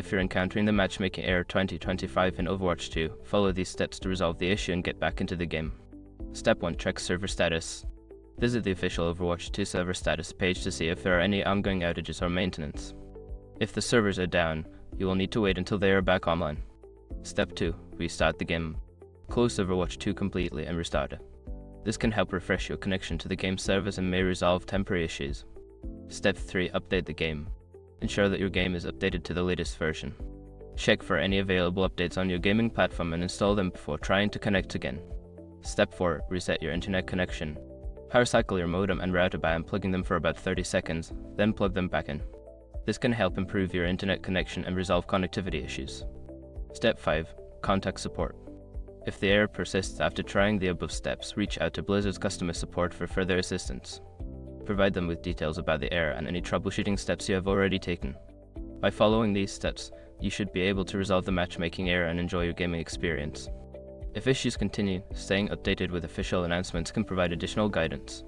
If you're encountering the Matchmaking error 2025 in Overwatch 2, follow these steps to resolve the issue and get back into the game. Step 1. Check server status. Visit the official Overwatch 2 server status page to see if there are any ongoing outages or maintenance. If the servers are down, you will need to wait until they are back online. Step 2. Restart the game. Close Overwatch 2 completely and restart it. This can help refresh your connection to the game servers and may resolve temporary issues. Step 3. Update the game. Ensure that your game is updated to the latest version. Check for any available updates on your gaming platform and install them before trying to connect again. Step 4. Reset your internet connection. Power cycle your modem and router by unplugging them for about 30 seconds, then plug them back in. This can help improve your internet connection and resolve connectivity issues. Step 5. Contact support. If the error persists after trying the above steps, reach out to Blizzard's customer support for further assistance. Provide them with details about the error and any troubleshooting steps you have already taken. By following these steps, you should be able to resolve the matchmaking error and enjoy your gaming experience. If issues continue, staying updated with official announcements can provide additional guidance.